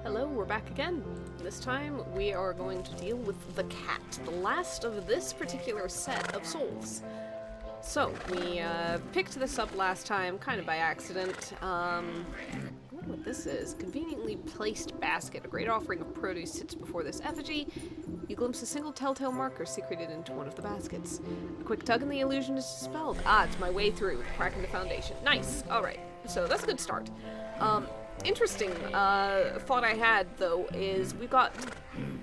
Hello, we're back again. This time we are going to deal with the cat, the last of this particular set of souls. So, we picked this up last time, kind of by accident. I wonder what this is. Conveniently placed basket. A great offering of produce sits before this effigy. You glimpse a single telltale marker secreted into one of the baskets. A quick tug and the illusion is dispelled. Ah, it's my way through, cracking the foundation. Nice! Alright, so that's a good start. Interesting thought I had, though, is we've got...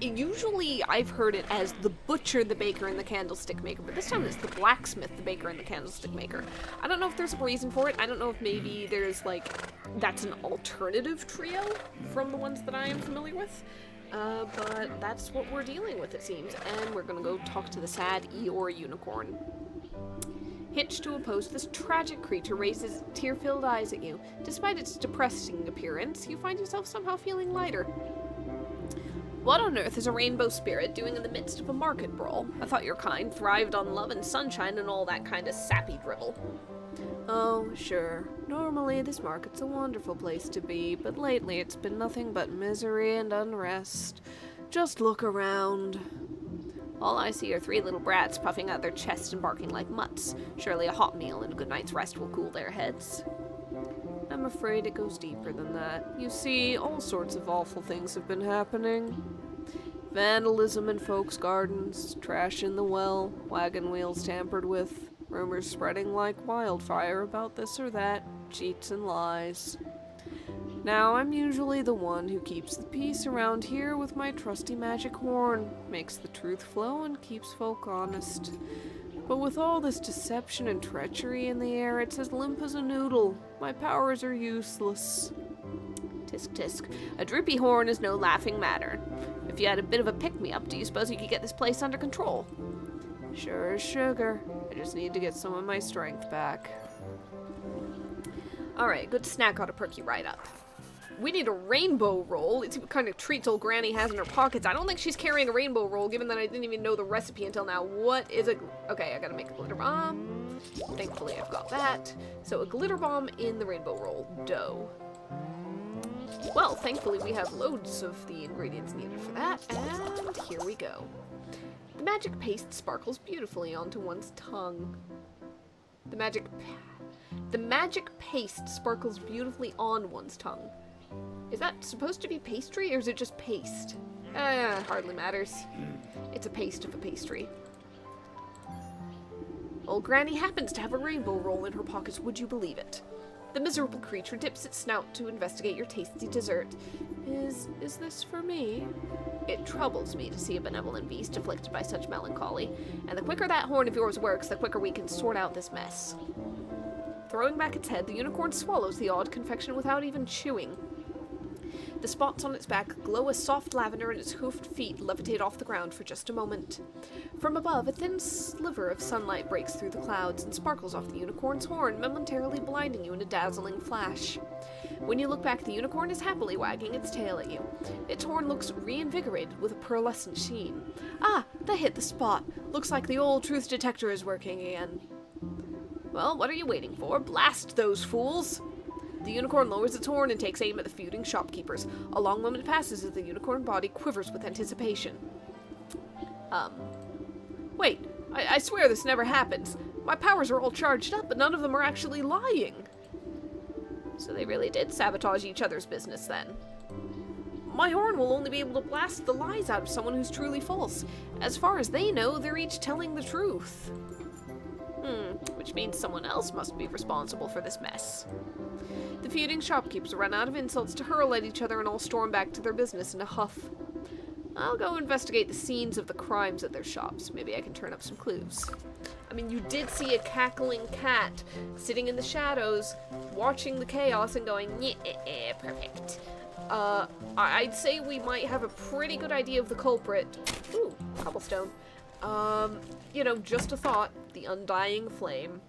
Usually I've heard it as the butcher, the baker, and the candlestick maker, but this time it's the blacksmith, the baker, and the candlestick maker. I don't know if there's a reason for it. I don't know if maybe there's, like, that's an alternative trio from the ones that I am familiar with. But that's what we're dealing with, it seems, and we're gonna go talk to the sad Eeyore unicorn. Hitched to a post, this tragic creature raises tear-filled eyes at you. Despite its depressing appearance, you find yourself somehow feeling lighter. What on earth is a rainbow spirit doing in the midst of a market brawl? I thought your kind thrived on love and sunshine and all that kind of sappy drivel. Oh, sure. Normally this market's a wonderful place to be, but lately it's been nothing but misery and unrest. Just look around. All I see are three little brats puffing out their chests and barking like mutts. Surely a hot meal and a good night's rest will cool their heads. I'm afraid it goes deeper than that. You see, all sorts of awful things have been happening. Vandalism in folks' gardens, trash in the well, wagon wheels tampered with, rumors spreading like wildfire about this or that, cheats and lies. Now, I'm usually the one who keeps the peace around here with my trusty magic horn, makes the truth flow and keeps folk honest. But with all this deception and treachery in the air, it's as limp as a noodle. My powers are useless. Tisk tisk. A droopy horn is no laughing matter. If you had a bit of a pick-me-up, do you suppose you could get this place under control? Sure as sugar. I just need to get some of my strength back. Alright, good snack ought to perk you right up. We need a rainbow roll. Let's see what kind of treats old Granny has in her pockets. I don't think she's carrying a rainbow roll, given that I didn't even know the recipe until now. What is a... Okay, I gotta make a glitter bomb. Thankfully, I've got that. So, a glitter bomb in the rainbow roll dough. Well, thankfully, we have loads of the ingredients needed for that. And here we go. The magic paste sparkles beautifully onto one's tongue. The magic paste sparkles beautifully on one's tongue. Is that supposed to be pastry, or is it just paste? Hardly matters. It's a paste of a pastry. Old Granny happens to have a rainbow roll in her pockets, would you believe it? The miserable creature dips its snout to investigate your tasty dessert. Is this for me? It troubles me to see a benevolent beast afflicted by such melancholy, and the quicker that horn of yours works, the quicker we can sort out this mess. Throwing back its head, the unicorn swallows the odd confection without even chewing. The spots on its back glow a soft lavender, and its hoofed feet levitate off the ground for just a moment. From above, a thin sliver of sunlight breaks through the clouds and sparkles off the unicorn's horn, momentarily blinding you in a dazzling flash. When you look back, the unicorn is happily wagging its tail at you. Its horn looks reinvigorated with a pearlescent sheen. Ah, that hit the spot. Looks like the old truth detector is working again. Well, what are you waiting for? Blast those fools! The unicorn lowers its horn and takes aim at the feuding shopkeepers. A long moment passes as the unicorn body quivers with anticipation. Wait, I swear this never happens. My powers are all charged up, but none of them are actually lying. So they really did sabotage each other's business then. My horn will only be able to blast the lies out of someone who's truly false. As far as they know, they're each telling the truth. Which means someone else must be responsible for this mess. The feuding shopkeepers run out of insults to hurl at each other and all storm back to their business in a huff. I'll go investigate the scenes of the crimes at their shops. Maybe I can turn up some clues. I mean, you did see a cackling cat sitting in the shadows, watching the chaos and going, yeah, perfect. I'd say we might have a pretty good idea of the culprit. Ooh, cobblestone. Just a thought. The undying flame.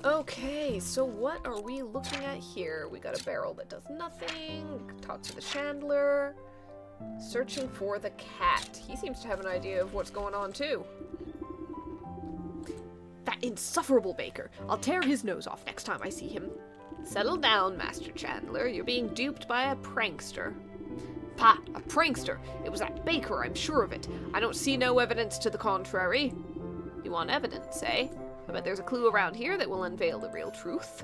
Okay, so what are we looking at here? We got a barrel that does nothing. Talk to the chandler. Searching for the cat. He seems to have an idea of what's going on, too. That insufferable baker. I'll tear his nose off next time I see him. Settle down, Master Chandler. You're being duped by a prankster. Pah, a prankster. It was that baker, I'm sure of it. I don't see no evidence to the contrary. You want evidence, eh? I bet there's a clue around here that will unveil the real truth.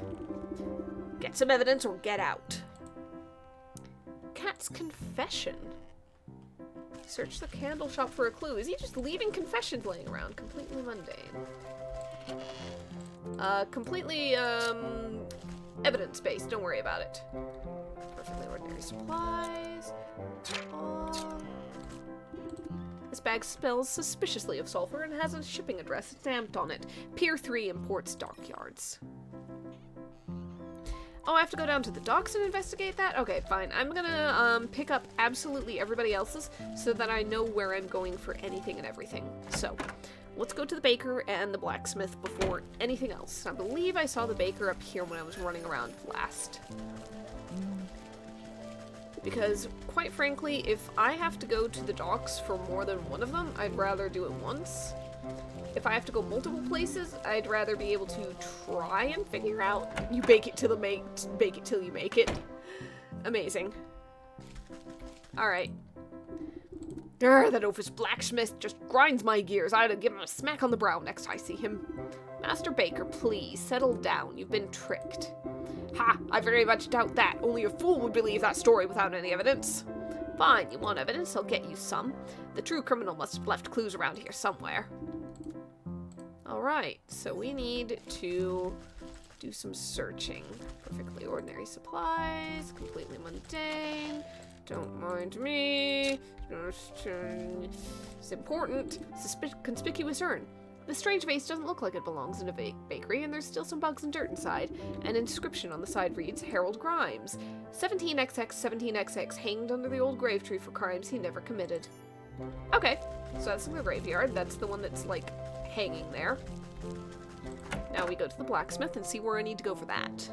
Get some evidence or get out. Cat's confession. Search the candle shop for a clue. Is he just leaving confessions laying around? Completely mundane. Completely, evidence-based. Don't worry about it. Perfectly ordinary supplies. This bag smells suspiciously of sulfur and has a shipping address stamped on it. Pier 3 Imports Dockyards. Oh, I have to go down to the docks and investigate that? Okay, fine. I'm gonna pick up absolutely everybody else's so that I know where I'm going for anything and everything. So, let's go to the baker and the blacksmith before anything else. I believe I saw the baker up here when I was running around last. Because, quite frankly, if I have to go to the docks for more than one of them, I'd rather do it once. If I have to go multiple places, I'd rather be able to try and figure out. You bake it till you make it. Amazing. Alright. That oaf's blacksmith just grinds my gears. I ought to give him a smack on the brow next I see him. Master Baker, please, settle down. You've been tricked. Ha! I very much doubt that. Only a fool would believe that story without any evidence. Fine, you want evidence? I'll get you some. The true criminal must have left clues around here somewhere. Alright, so we need to do some searching. Perfectly ordinary supplies, completely mundane. Don't mind me. It's important. Conspicuous urn. The strange vase doesn't look like it belongs in a bakery, and there's still some bugs and dirt inside. An inscription on the side reads, Harold Grimes, 17XX, 17XX, hanged under the old grave tree for crimes he never committed. Okay, so that's in the graveyard. That's the one that's, like, hanging there. Now we go to the blacksmith and see where I need to go for that.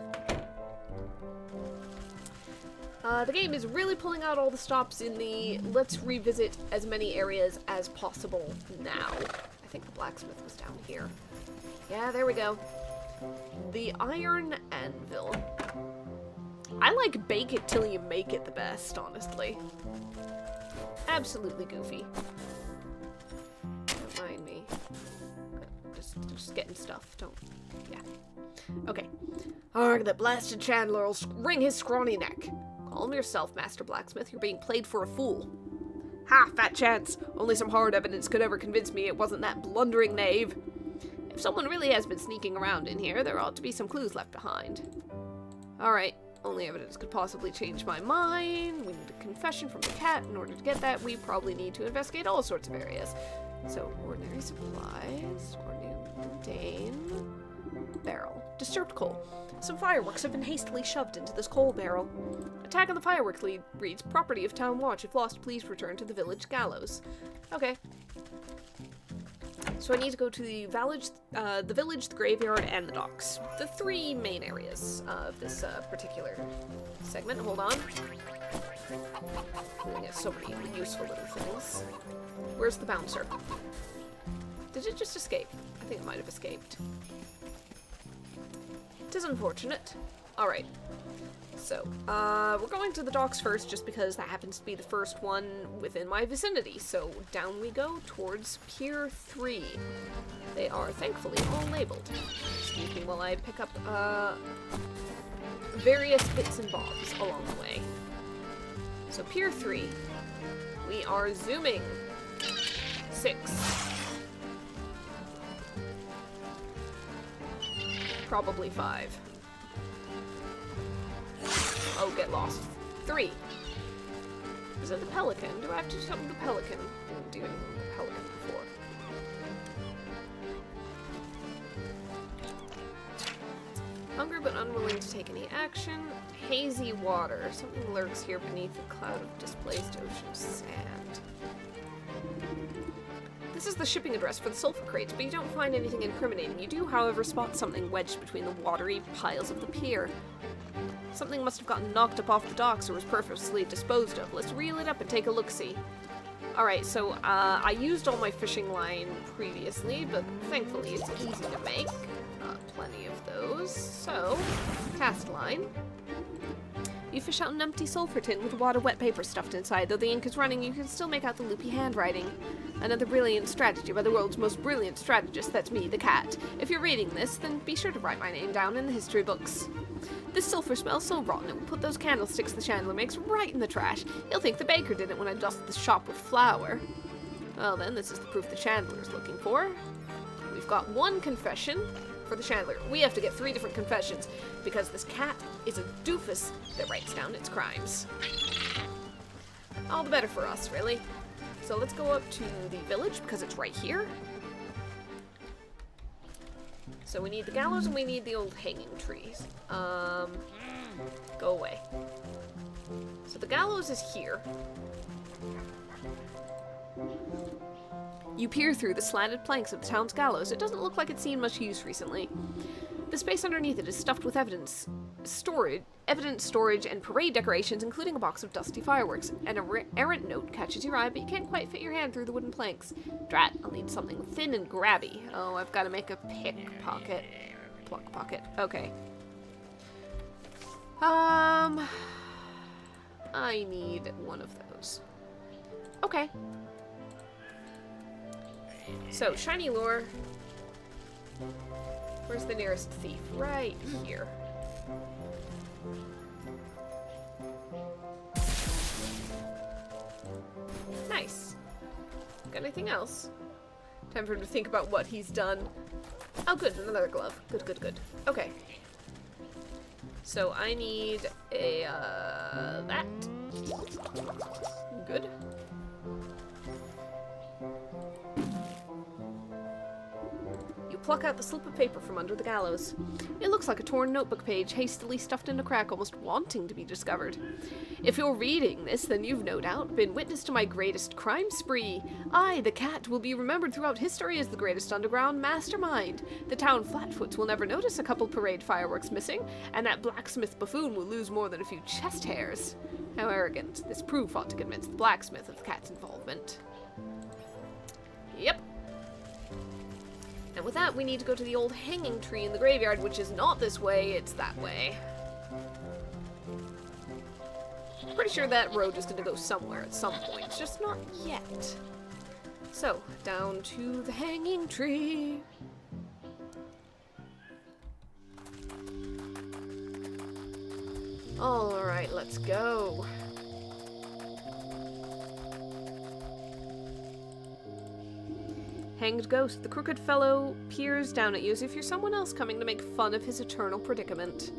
The game is really pulling out all the stops in the let's revisit as many areas as possible now. I think the blacksmith was down here. Yeah, there we go. The Iron Anvil. I like bake it till you make it the best, honestly. Absolutely goofy. Don't mind me. Just getting stuff. Don't. Yeah. Okay. Arg, that blasted Chandler will wring his scrawny neck. Calm yourself, Master Blacksmith. You're being played for a fool. Ha! Fat chance! Only some hard evidence could ever convince me it wasn't that blundering knave. If someone really has been sneaking around in here, there ought to be some clues left behind. Alright. Only evidence could possibly change my mind. We need a confession from the cat. In order to get that, we probably need to investigate all sorts of areas. So, ordinary supplies, ordinary mundane, barrel, disturbed coal. Some fireworks have been hastily shoved into this coal barrel. Attack on the fireworks lead reads, property of town watch. If lost, please return to the village gallows. Okay. So I need to go to the village, the graveyard, and the docks. The three main areas of this particular segment. Hold on. We get so many useful little things. Where's the bouncer? Did it just escape? I think it might have escaped. It is unfortunate. Alright. So, we're going to the docks first just because that happens to be the first one within my vicinity. So, down we go towards Pier 3. They are thankfully all labeled. Excuse me while I pick up, various bits and bobs along the way. So, Pier 3. We are zooming. 6. Probably 5. Oh, get lost. 3. Is it the pelican? Do I have to do something with the pelican? I didn't do anything with the pelican before. Hungry but unwilling to take any action. Hazy water. Something lurks here beneath a cloud of displaced ocean sand. This is the shipping address for the sulfur crates, but you don't find anything incriminating. You do, however, spot something wedged between the watery piles of the pier. Something must have gotten knocked up off the docks or was purposely disposed of. Let's reel it up and take a look-see. Alright, so, I used all my fishing line previously, but thankfully it's easy to make. plenty of those. So, cast line. You fish out an empty sulfur tin with a wad of wet paper stuffed inside. Though the ink is running, you can still make out the loopy handwriting. Another brilliant strategy by the world's most brilliant strategist, that's me, the cat. If you're reading this, then be sure to write my name down in the history books. This sulfur smells so rotten it will put those candlesticks the chandler makes right in the trash. He'll think the baker did it when I dusted the shop with flour. Well then, this is the proof the chandler is looking for. We've got one confession for the chandler. We have to get 3 different confessions, because this cat is a doofus that writes down its crimes. All the better for us, really. So let's go up to the village, because it's right here. So we need the gallows and we need the old hanging trees. Go away. So the gallows is here. You peer through the slanted planks of the town's gallows. It doesn't look like it's seen much use recently. The space underneath it is stuffed with evidence storage, and parade decorations, including a box of dusty fireworks. An errant note catches your eye, but you can't quite fit your hand through the wooden planks. Drat, I'll need something thin and grabby. Oh, I've got to make a pickpocket. Pluck pocket. Okay. I need one of those. Okay. So, shiny lure. Where's the nearest thief? Right here. Nice. Got anything else? Time for him to think about what he's done. Oh, good. Another glove. Good, good, good. Okay. So, I need a, that. Good. Pluck out the slip of paper from under the gallows. It looks like a torn notebook page, hastily stuffed in a crack, almost wanting to be discovered. If you're reading this, then you've no doubt been witness to my greatest crime spree. I, the cat, will be remembered throughout history as the greatest underground mastermind. The town flatfoots will never notice a couple parade fireworks missing, and that blacksmith buffoon will lose more than a few chest hairs. How arrogant. This proof ought to convince the blacksmith of the cat's involvement. Yep. And with that, we need to go to the old hanging tree in the graveyard, which is not this way, it's that way. Pretty sure that road is going to go somewhere at some point, just not yet. So, down to the hanging tree. Alright, let's go. Hanged ghost, the crooked fellow peers down at you as if you're someone else coming to make fun of his eternal predicament.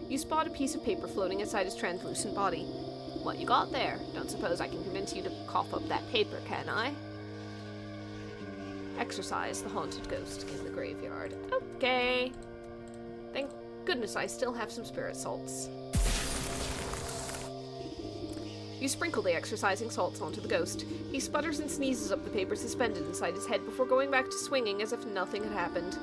You spot a piece of paper floating inside his translucent body. What you got there? Don't suppose I can convince you to cough up that paper, can I? Exorcise the haunted ghost in the graveyard. Okay. Thank goodness I still have some spirit salts. You sprinkle the exorcising salts onto the ghost. He sputters and sneezes up the paper suspended inside his head before going back to swinging as if nothing had happened.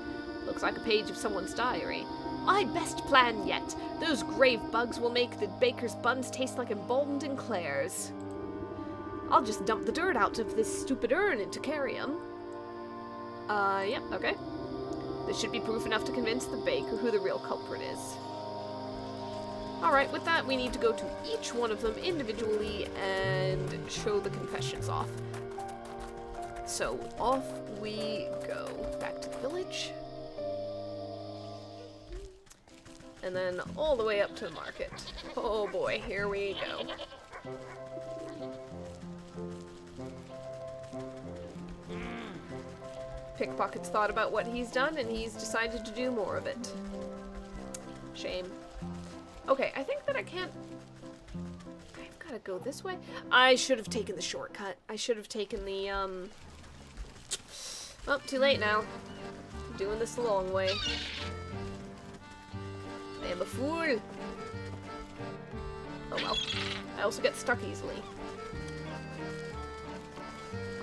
Looks like a page of someone's diary. My best plan yet! Those grave bugs will make the baker's buns taste like emboldened eclairs. I'll just dump the dirt out of this stupid urn into carrion. Yep, okay. This should be proof enough to convince the baker who the real culprit is. Alright, with that, we need to go to each one of them individually and show the confessions off. So, off we go. Back to the village. And then all the way up to the market. Oh boy, here we go. Pickpocket's thought about what he's done, and he's decided to do more of it. Shame. Okay, I think that I can't... I've gotta go this way. I should have taken the shortcut. I should have taken the, Oh, too late now. I'm doing this the long way. I am a fool. Oh well. I also get stuck easily.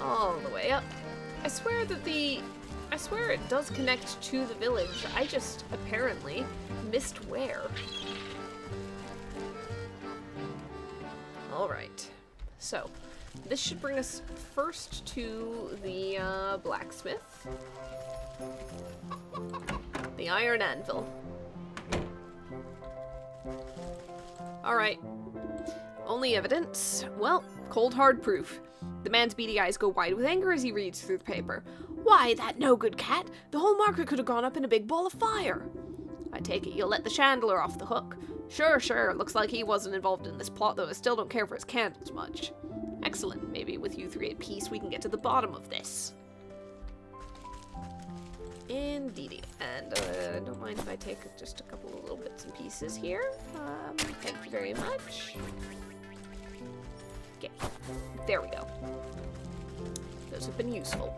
All the way up. I swear it does connect to the village. I just apparently missed where. Alright, so this should bring us first to the blacksmith. The the iron anvil. Alright. Only evidence? Well, cold hard proof. The man's beady eyes go wide with anger as he reads through the paper. Why, that no-good cat! The whole market could have gone up in a big ball of fire! I take it you'll let the chandler off the hook. Sure, looks like he wasn't involved in this plot, though I still don't care for his candles much. Excellent, maybe with you three at peace we can get to the bottom of this. Indeedy. And don't mind if I take just a couple of little bits and pieces here. Thank you very much. Okay, there we go. Those have been useful.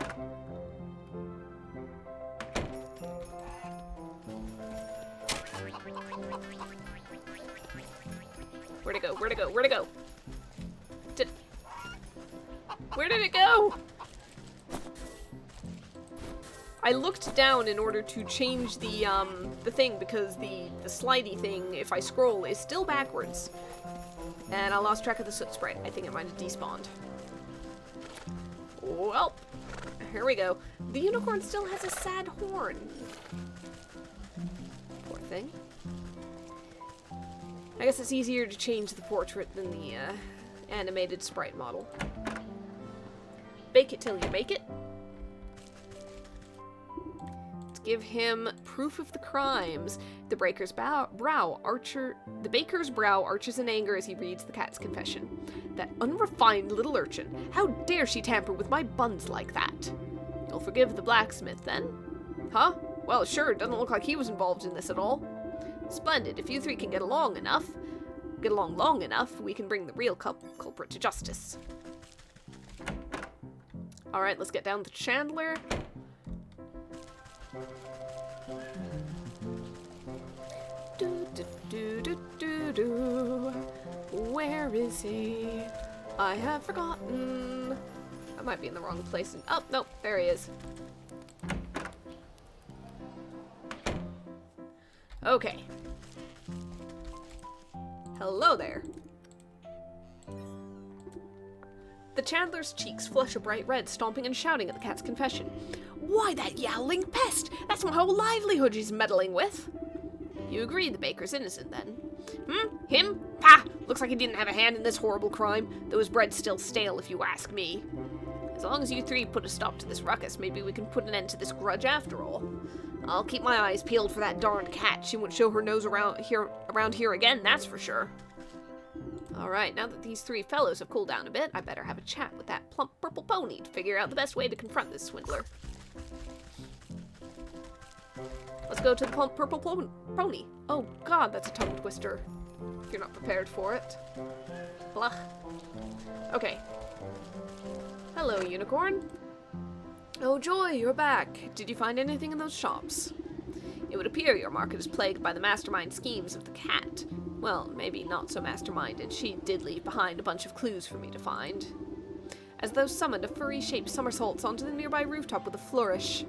Where'd it go? Where'd it go? Where'd it go? Where did it go? I looked down in order to change the thing because the slidey thing, if I scroll, is still backwards. And I lost track of the soot sprite. I think it might have despawned. Well, here we go. The unicorn still has a sad horn. Poor thing. I guess it's easier to change the portrait than the animated sprite model. Bake it till you make it. Let's give him proof of the crimes. The baker's brow arches in anger as he reads the cat's confession. That unrefined little urchin. How dare she tamper with my buns like that? You'll forgive the blacksmith, then? Huh? Well, sure, doesn't look like he was involved in this at all. Splendid. If you three can get along long enough, we can bring the real culprit to justice. Alright, let's get down to Chandler. Where is he? I have forgotten. I might be in the wrong place. Oh, nope, there he is. Okay. Hello there. The Chandler's cheeks flush a bright red, stomping and shouting at the cat's confession. Why, that yowling pest! That's my whole livelihood he's meddling with! You agree the baker's innocent, then? Him? Pah! Looks like he didn't have a hand in this horrible crime, though his bread's still stale if you ask me. As long as you three put a stop to this ruckus, maybe we can put an end to this grudge after all. I'll keep my eyes peeled for that darned cat. She won't show her nose around here again, that's for sure. Alright, now that these three fellows have cooled down a bit, I better have a chat with that plump purple pony to figure out the best way to confront this swindler. Let's go to the plump purple pony. Oh god, that's a tongue twister. If you're not prepared for it. Blah. Okay. Hello, unicorn. Oh joy, you're back. Did you find anything in those shops? It would appear your market is plagued by the mastermind schemes of the cat. Well, maybe not so masterminded. She did leave behind a bunch of clues for me to find. As though summoned, a furry-shaped somersaults onto the nearby rooftop with a flourish.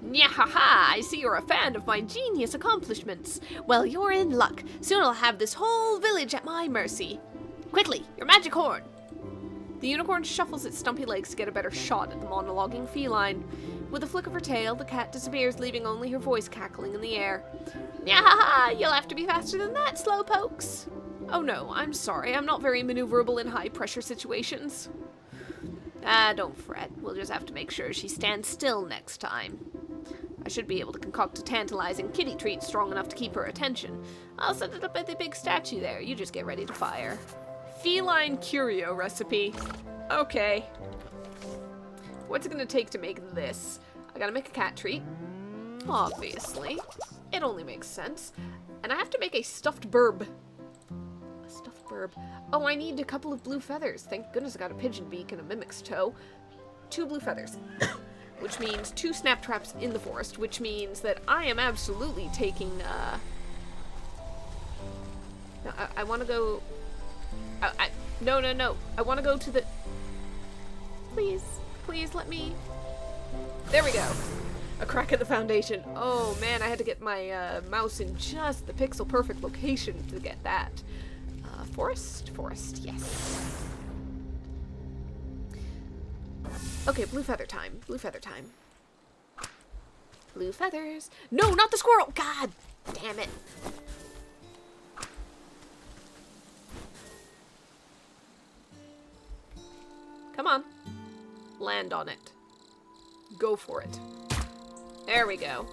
Nyahaha! I see you're a fan of my genius accomplishments. Well, you're in luck. Soon I'll have this whole village at my mercy. Quickly, your magic horn! The unicorn shuffles its stumpy legs to get a better shot at the monologuing feline. With a flick of her tail, the cat disappears, leaving only her voice cackling in the air. Nyahaha! You'll have to be faster than that, slowpokes! Oh no, I'm sorry. I'm not very maneuverable in high-pressure situations. Ah, don't fret. We'll just have to make sure she stands still next time. I should be able to concoct a tantalizing kitty treat strong enough to keep her attention. I'll set it up at the big statue there. You just get ready to fire. Feline curio recipe. Okay. What's it gonna take to make this? I gotta make a cat treat. Obviously. It only makes sense. And I have to make a stuffed burb. A stuffed burb. Oh, I need a couple of blue feathers. Thank goodness I got a pigeon beak and a mimic's toe. 2 blue feathers. Which means 2 snap traps in the forest, which means that I am absolutely taking, No, I want to go... No. I want to go to the... Please let me... There we go. A crack at the foundation. Oh man, I had to get my mouse in just the pixel perfect location to get that. Forest, yes. Okay, blue feather time. Blue feathers. No, not the squirrel! God damn it. Come on. Land on it. Go for it. There we go.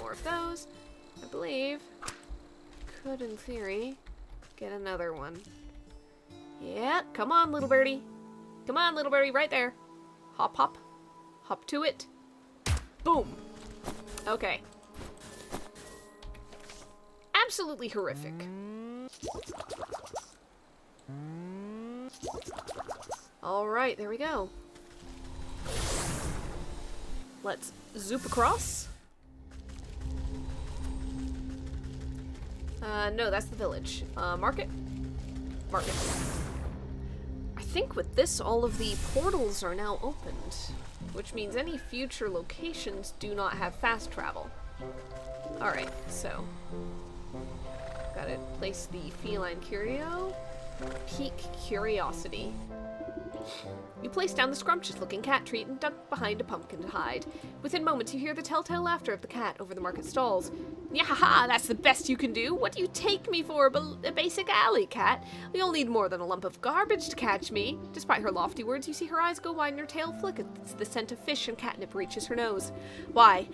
More of those. I believe. Could, in theory, get another one. Yeah, come on, little birdie. Come on, little birdie, right there. Hop, hop. Hop to it. Boom. Okay. Absolutely horrific. Alright, there we go. Let's zoop across. No, that's the village. Market? Market. I think with this, all of the portals are now opened, which means any future locations do not have fast travel. Alright, so gotta place the feline curio. Peak curiosity. You place down the scrumptious-looking cat treat and duck behind a pumpkin to hide. Within moments, you hear the telltale laughter of the cat over the market stalls. Yahaha, that's the best you can do. What do you take me for, a basic alley cat? You'll need more than a lump of garbage to catch me. Despite her lofty words, you see her eyes go wide and her tail flick as the scent of fish and catnip reaches her nose. Why,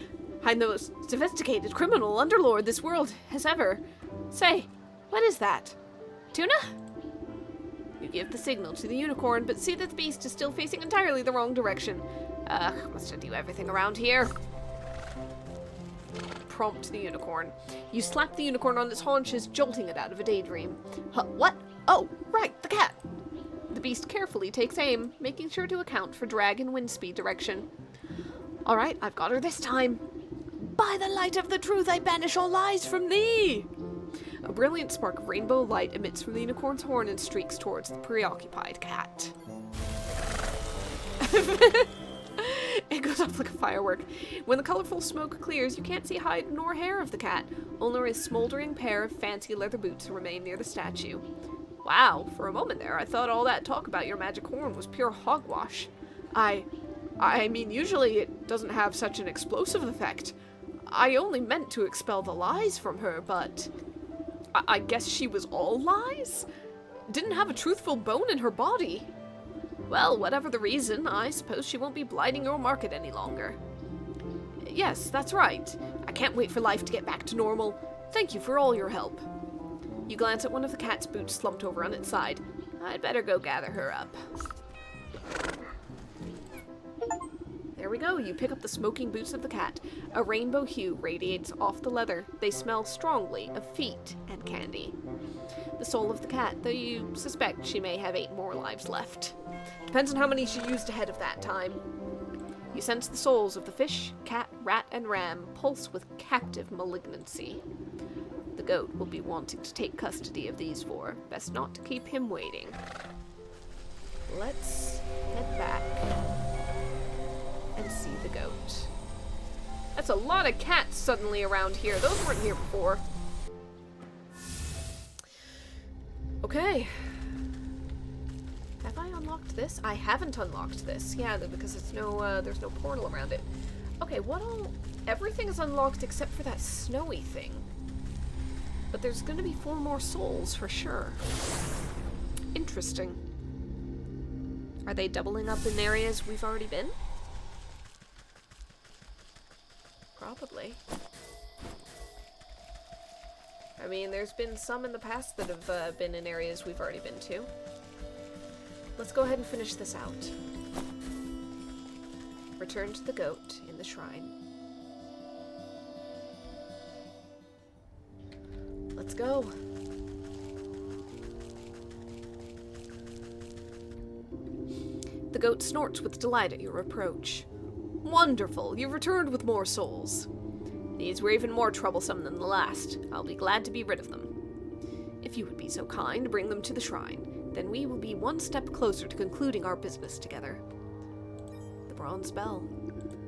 I'm the most sophisticated criminal underlord this world has ever. Say, what is that? Tuna? You give the signal to the unicorn, but see that the beast is still facing entirely the wrong direction. Must I do everything around here? Prompt the unicorn. You slap the unicorn on its haunches, jolting it out of a daydream. Huh, what? Oh, right, the cat. The beast carefully takes aim, making sure to account for drag and wind speed direction. All right, I've got her this time. By the light of the truth, I banish all lies from thee. A brilliant spark of rainbow light emits from the unicorn's horn and streaks towards the preoccupied cat. It goes off like a firework. When the colorful smoke clears, you can't see hide nor hair of the cat. Only a smoldering pair of fancy leather boots remain near the statue. Wow, for a moment there, I thought all that talk about your magic horn was pure hogwash. I mean, usually it doesn't have such an explosive effect. I only meant to expel the lies from her, but I guess she was all lies? Didn't have a truthful bone in her body. Well, whatever the reason, I suppose she won't be blighting your market any longer. Yes, that's right. I can't wait for life to get back to normal. Thank you for all your help. You glance at one of the cat's boots slumped over on its side. I'd better go gather her up. There we go, you pick up the smoking boots of the cat. A rainbow hue radiates off the leather. They smell strongly of feet and candy. The soul of the cat, though you suspect she may have 8 more lives left. Depends on how many she used ahead of that time. You sense the souls of the fish, cat, rat, and ram pulse with captive malignancy. The goat will be wanting to take custody of these 4. Best not to keep him waiting. Let's head back and see the goat. That's a lot of cats suddenly around here. Those weren't here before. Okay. Have I unlocked this? I haven't unlocked this. Yeah, because it's there's no portal around it. Okay, everything is unlocked except for that snowy thing. But there's gonna be 4 more souls for sure. Interesting. Are they doubling up in areas we've already been? Probably. I mean, there's been some in the past that have been in areas we've already been to. Let's go ahead and finish this out. Return to the goat in the shrine. Let's go. The goat snorts with delight at your approach. Wonderful! You've returned with more souls. These were even more troublesome than the last. I'll be glad to be rid of them. If you would be so kind, bring them to the shrine. Then we will be one step closer to concluding our business together. The bronze bell.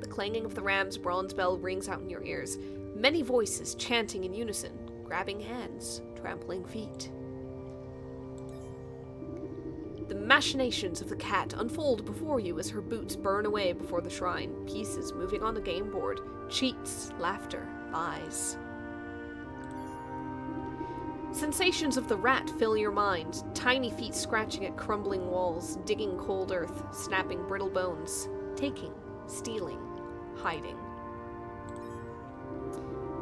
The clanging of the ram's bronze bell rings out in your ears. Many voices chanting in unison, grabbing hands, trampling feet. The machinations of the cat unfold before you as her boots burn away before the shrine, pieces moving on the game board, cheats, laughter, lies. Sensations of the rat fill your mind, tiny feet scratching at crumbling walls, digging cold earth, snapping brittle bones, taking, stealing, hiding.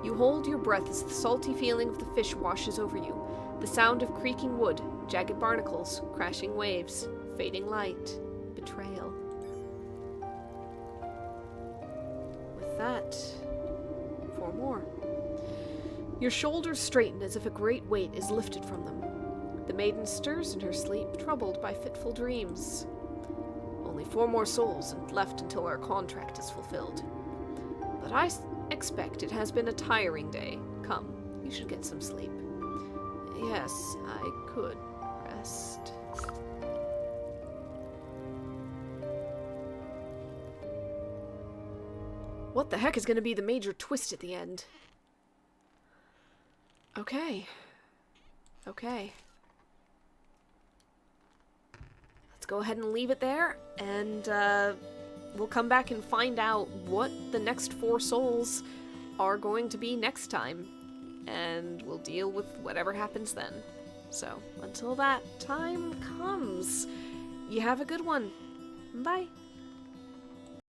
You hold your breath as the salty feeling of the fish washes over you, the sound of creaking wood, jagged barnacles, crashing waves, fading light, betrayal. With that, 4 more. Your shoulders straighten as if a great weight is lifted from them. The maiden stirs in her sleep, troubled by fitful dreams. Only 4 more souls left until our contract is fulfilled. But I expect it has been a tiring day. Come, you should get some sleep. Yes, I could rest. What the heck is going to be the major twist at the end? Okay. Okay. Let's go ahead and leave it there, and we'll come back and find out what the next 4 souls are going to be next time. And we'll deal with whatever happens then. So, until that time comes, you have a good one. Bye.